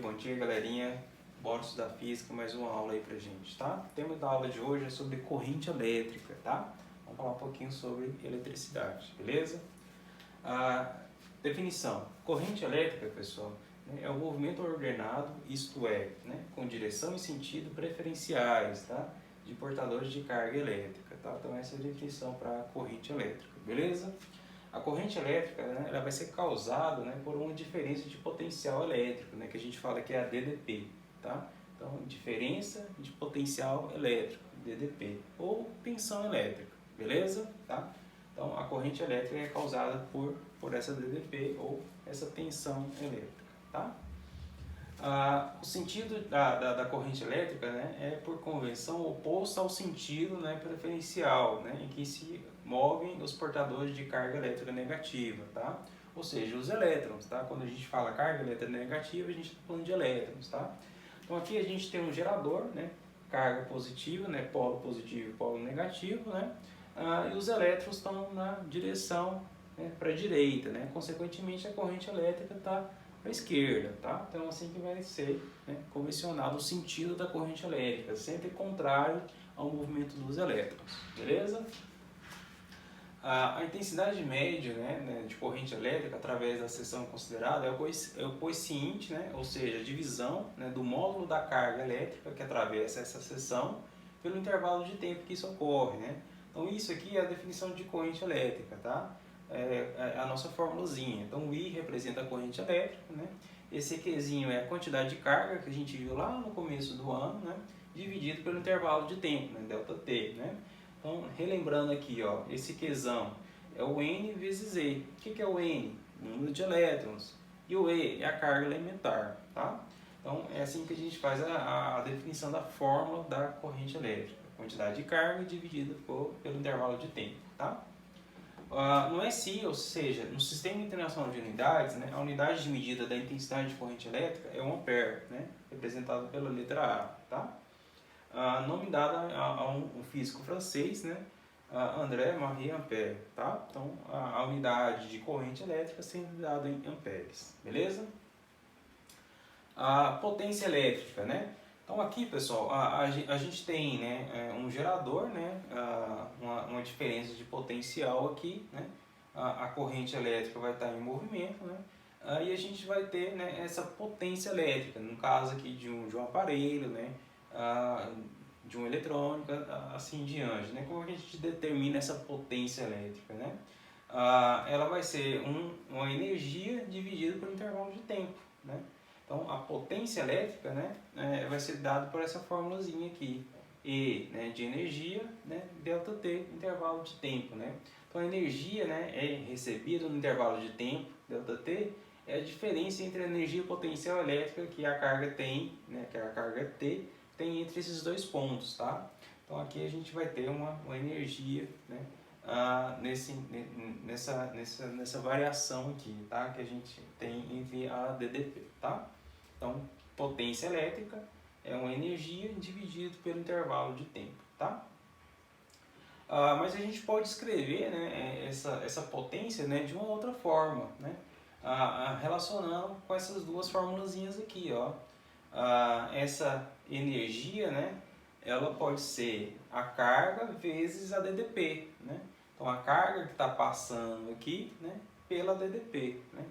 bom dia galerinha, bora estudar física, mais uma aula aí pra gente, tá? O tema da aula de hoje é sobre corrente elétrica, tá? Vamos falar um pouquinho sobre eletricidade, beleza? A definição, corrente elétrica, pessoal, né, é um movimento ordenado, isto é, né, com direção e sentido preferenciais, tá? De portadores de carga elétrica, tá? Então essa é a definição para corrente elétrica, beleza? A corrente elétrica, né, ela vai ser causada, né, por uma diferença de potencial elétrico, né, que a gente fala que é a DDP, tá? Então, diferença de potencial elétrico, DDP, ou tensão elétrica, beleza? Tá? Então, a corrente elétrica é causada por essa DDP ou essa tensão elétrica, tá? O sentido da corrente elétrica, né, é por convenção oposto ao sentido, né, preferencial, né, em que se movem os portadores de carga elétrica negativa, tá? Ou seja, os elétrons, tá? Quando a gente fala carga elétrica negativa, a gente está falando de elétrons, tá? Então aqui a gente tem um gerador, né, carga positiva, né, polo positivo e polo negativo, né? E os elétrons estão na direção, né, para a direita, né? Consequentemente, a corrente elétrica está para a esquerda, tá? Então assim que vai ser, né, convencionado o sentido da corrente elétrica, sempre contrário ao movimento dos elétrons, beleza? A intensidade média, né, de corrente elétrica através da seção considerada é o quociente, né, ou seja, a divisão, né, do módulo da carga elétrica que atravessa essa seção pelo intervalo de tempo que isso ocorre, né? Então isso aqui é a definição de corrente elétrica, tá? É a nossa formulazinha. Então o I representa a corrente elétrica, né? Esse Qzinho é a quantidade de carga que a gente viu lá no começo do ano, né, dividido pelo intervalo de tempo, né, ΔT, né? Então, relembrando aqui, ó, esse Qzão é o N vezes E. O que é o N? O número de elétrons. E o E é a carga elementar, tá? Então, é assim que a gente faz a definição da fórmula da corrente elétrica. Quantidade de carga dividida pelo intervalo de tempo, tá? No SI, ou seja, no Sistema Internacional de Unidades, né, a unidade de medida da intensidade de corrente elétrica é 1 ampere, né, representado pela letra A, tá? Nome dado a um físico francês, né, André Marie Ampère, tá? Então, a unidade de corrente elétrica sendo dada em amperes, beleza? A potência elétrica, né? Então aqui, pessoal, a gente tem, né, um gerador, né, uma diferença de potencial aqui, né? A corrente elétrica vai estar em movimento, né? E a gente vai ter, né, essa potência elétrica, no caso aqui de um aparelho, né, de uma eletrônica, assim diante, né? Como a gente determina essa potência elétrica, né? Ela vai ser uma energia dividida pelo intervalo de tempo, né? Então a potência elétrica, né, vai ser dada por essa formulazinha aqui, E, né, de energia, né, ΔT, intervalo de tempo, né? Então a energia, né, é recebida no intervalo de tempo, ΔT, é a diferença entre a energia potencial elétrica que a carga tem, né, que é a carga T, tem entre esses dois pontos, tá? Então aqui a gente vai ter uma energia, né, nessa variação aqui, tá? Que a gente tem entre a DDP, tá? Então, potência elétrica é uma energia dividida pelo intervalo de tempo, tá? Mas a gente pode escrever, né, essa potência, né, de uma outra forma, né? Relacionando com essas duas formulazinhas aqui, ó. Essa energia, né, ela pode ser a carga vezes a DDP, né? Então a carga que está passando aqui, né, pela DDP, né?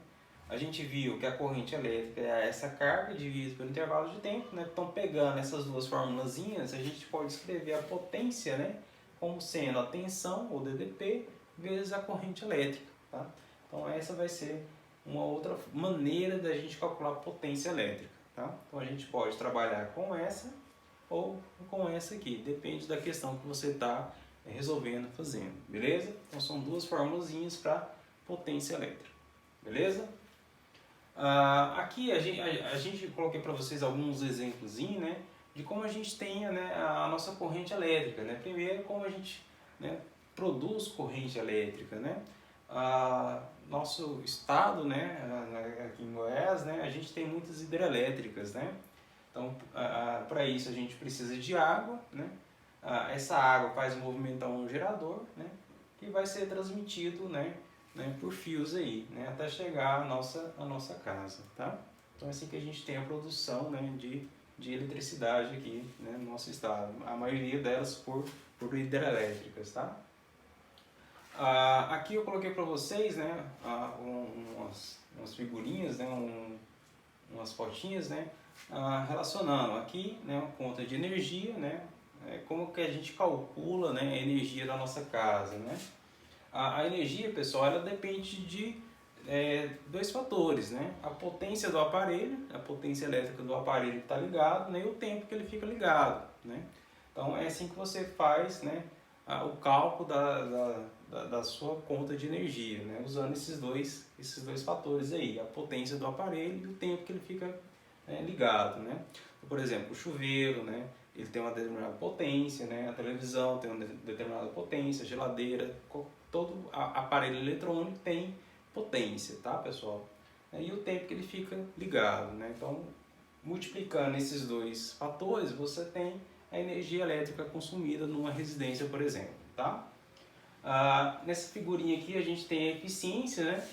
A gente viu que a corrente elétrica é essa carga dividida pelo intervalo de tempo, né? Então pegando essas duas formulazinhas, a gente pode escrever a potência, né, como sendo a tensão, ou DDP, vezes a corrente elétrica, tá? Então essa vai ser uma outra maneira da gente calcular a potência elétrica, tá? Então a gente pode trabalhar com essa ou com essa aqui, depende da questão que você está resolvendo, fazendo, beleza? Então são duas formulazinhas para potência elétrica, beleza? Aqui a gente coloquei para vocês alguns exemplos, né, de como a gente tem, né, a nossa corrente elétrica, né? Primeiro, como a gente, né, produz corrente elétrica, né? Nosso estado, né, aqui em Goiás, né, a gente tem muitas hidrelétricas, né? Então, para isso a gente precisa de água, né? Essa água faz movimentar um gerador, né, que vai ser transmitido, né, por fios aí, né, até chegar à nossa casa, tá? Então é assim que a gente tem a produção, né, de eletricidade aqui, né, no nosso estado. A maioria delas por hidrelétricas, tá? Aqui eu coloquei para vocês, né, umas figurinhas, né, umas fotinhas, né, relacionando aqui, né, a conta de energia, né, como que a gente calcula, né, a energia da nossa casa, né. A energia, pessoal, ela depende de dois fatores, né, a potência do aparelho, a potência elétrica do aparelho que está ligado, né, e o tempo que ele fica ligado, né. Então é assim que você faz, né, o cálculo da sua conta de energia, né, usando esses dois fatores aí, a potência do aparelho e o tempo que ele fica ligado, né. Por exemplo, o chuveiro, né, ele tem uma determinada potência, né, a televisão tem uma determinada potência, a geladeira, todo aparelho eletrônico tem potência, tá, pessoal? E o tempo que ele fica ligado, né. Então, multiplicando esses dois fatores, você tem a energia elétrica consumida numa residência, por exemplo, tá? Nessa figurinha aqui a gente tem a eficiência, né?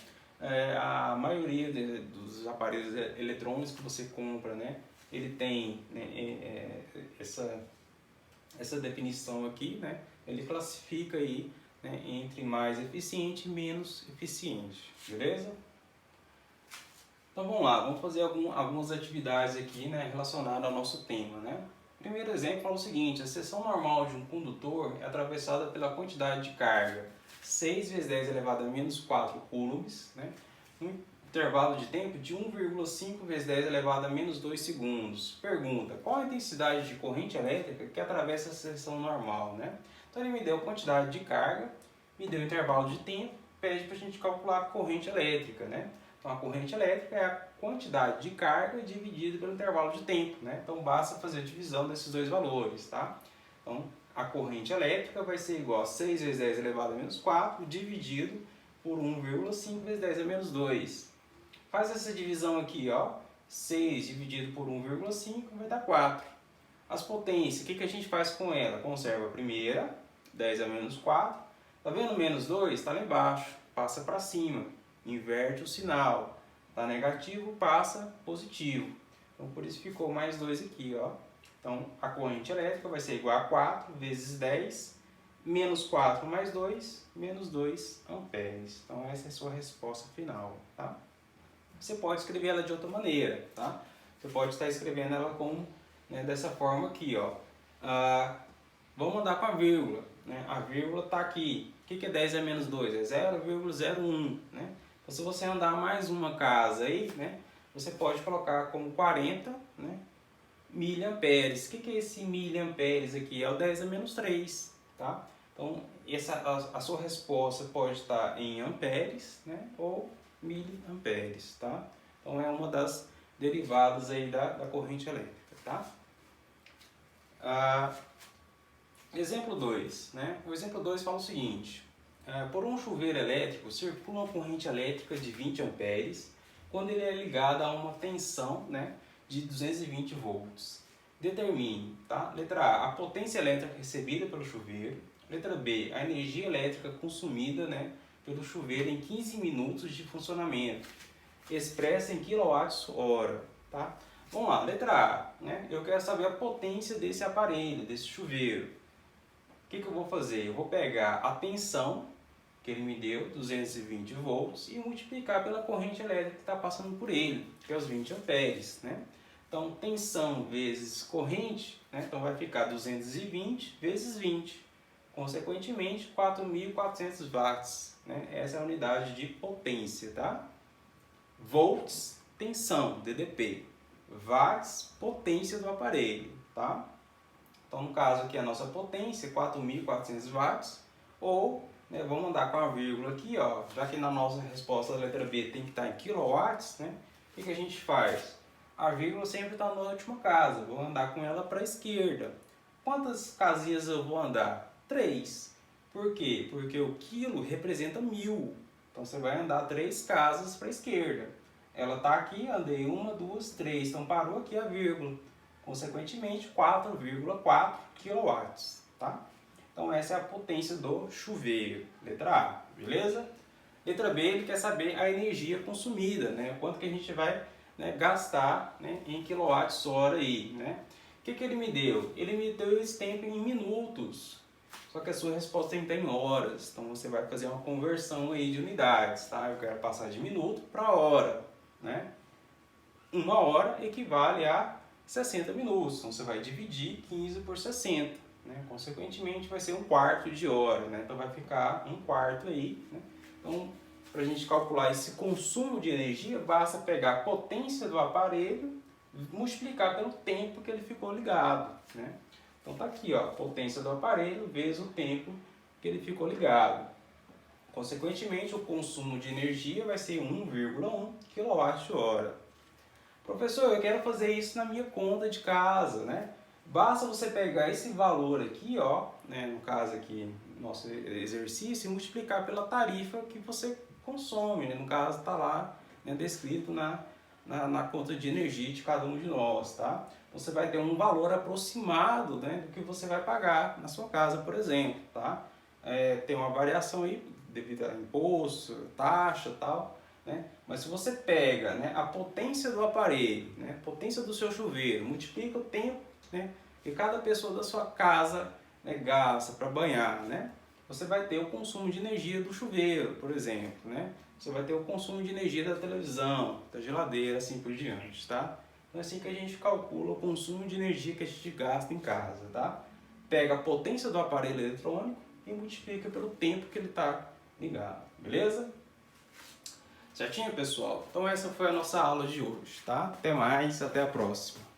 A maioria dos aparelhos eletrônicos que você compra, né? Ele tem, né, essa definição aqui, né? Ele classifica aí, né, entre mais eficiente e menos eficiente, beleza? Então vamos lá, vamos fazer algumas atividades aqui, né, relacionadas ao nosso tema, né? O primeiro exemplo fala o seguinte: a seção normal de um condutor é atravessada pela quantidade de carga 6 vezes 10 elevado a menos 4 coulombs, né, um intervalo de tempo de 1,5 vezes 10 elevado a menos 2 segundos. Pergunta: qual a intensidade de corrente elétrica que atravessa a seção normal, né? Então ele me deu a quantidade de carga, me deu o intervalo de tempo, pede para a gente calcular a corrente elétrica, né? Então a corrente elétrica é a quantidade de carga dividida pelo intervalo de tempo, né? Então basta fazer a divisão desses dois valores, tá? Então a corrente elétrica vai ser igual a 6 vezes 10 elevado a menos 4 dividido por 1,5 vezes 10 a menos 2. Faz essa divisão aqui, ó. 6 dividido por 1,5 vai dar 4. As potências, o que a gente faz com ela? Conserva a primeira, 10 a menos 4. Tá vendo menos 2? Está lá embaixo, passa para cima. Inverte o sinal, tá negativo, passa positivo. Então por isso ficou mais 2 aqui, ó. Então a corrente elétrica vai ser igual a 4 vezes 10, menos 4 mais 2, menos 2 amperes. Então essa é a sua resposta final, tá? Você pode escrever ela de outra maneira, tá? Você pode estar escrevendo ela como, né, dessa forma aqui, ó. Vamos andar com a vírgula, né? A vírgula está aqui. O que é 10 a menos 2? É 0,01, né? Então, se você andar mais uma casa aí, né, você pode colocar como 40, né, miliamperes. O que é esse miliamperes aqui? É o 10 a menos 3, tá? Então, a sua resposta pode estar em amperes, né, ou miliamperes, tá? Então, é uma das derivadas aí da corrente elétrica, tá? Exemplo 2, né? O exemplo 2 fala o seguinte: por um chuveiro elétrico circula uma corrente elétrica de 20 amperes quando ele é ligado a uma tensão, né, de 220 volts. Determine, tá? Letra A potência elétrica recebida pelo chuveiro. Letra B, a energia elétrica consumida, né, pelo chuveiro em 15 minutos de funcionamento, expressa em kWh, tá? Vamos lá, letra A, né? Eu quero saber a potência desse aparelho, desse chuveiro. O que eu vou fazer? Eu vou pegar a tensão que ele me deu, 220 volts, e multiplicar pela corrente elétrica que está passando por ele, que é os 20 amperes, né? Então, tensão vezes corrente, né? Então vai ficar 220 vezes 20, consequentemente 4.400 watts, né? Essa é a unidade de potência, tá? Volts, tensão, DDP. Watts, potência do aparelho, tá? Então, no caso aqui, a nossa potência é 4.400 watts, ou, né, vamos andar com a vírgula aqui, ó, já que na nossa resposta da letra B tem que estar em kilowatts, né? O que a gente faz? A vírgula sempre está na última casa, vou andar com ela para a esquerda. Quantas casinhas eu vou andar? 3. Por quê? Porque o quilo representa 1.000. Então, você vai andar 3 casas para a esquerda. Ela está aqui, andei 1, 2, 3, então parou aqui a vírgula. Consequentemente, 4,4 kW, tá? Então, essa é a potência do chuveiro, letra A, beleza? Letra B, ele quer saber a energia consumida, né? Quanto que a gente vai, né, gastar, né, em quilowatts-hora aí, né? O que ele me deu? Ele me deu esse tempo em minutos, só que a sua resposta tem que estar em horas, então você vai fazer uma conversão aí de unidades, tá? Eu quero passar de minuto para hora, né? 1 hora equivale a 60 minutos, então você vai dividir 15 por 60, né? Consequentemente vai ser 1/4 de hora, né? Então vai ficar 1/4 aí, né? Então, para a gente calcular esse consumo de energia, basta pegar a potência do aparelho, multiplicar pelo tempo que ele ficou ligado, né? Então tá aqui, ó, a potência do aparelho vezes o tempo que ele ficou ligado. Consequentemente, o consumo de energia vai ser 1,1 kWh. Professor, eu quero fazer isso na minha conta de casa, né? Basta você pegar esse valor aqui, ó, né, no caso aqui, nosso exercício, e multiplicar pela tarifa que você consome, né? No caso está lá, né, descrito na conta de energia de cada um de nós, tá? Então você vai ter um valor aproximado, né, do que você vai pagar na sua casa, por exemplo, tá? Tem uma variação aí devido a imposto, taxa e tal, né? Mas se você pega, né, a potência do aparelho, né, a potência do seu chuveiro, multiplica o tempo, né, que cada pessoa da sua casa, né, gasta para banhar, né? Você vai ter o consumo de energia do chuveiro, por exemplo, né? Você vai ter o consumo de energia da televisão, da geladeira, assim por diante, tá? Então é assim que a gente calcula o consumo de energia que a gente gasta em casa, tá? Pega a potência do aparelho eletrônico e multiplica pelo tempo que ele está ligado, beleza? Certinho, pessoal? Então essa foi a nossa aula de hoje, tá? Até mais, até a próxima.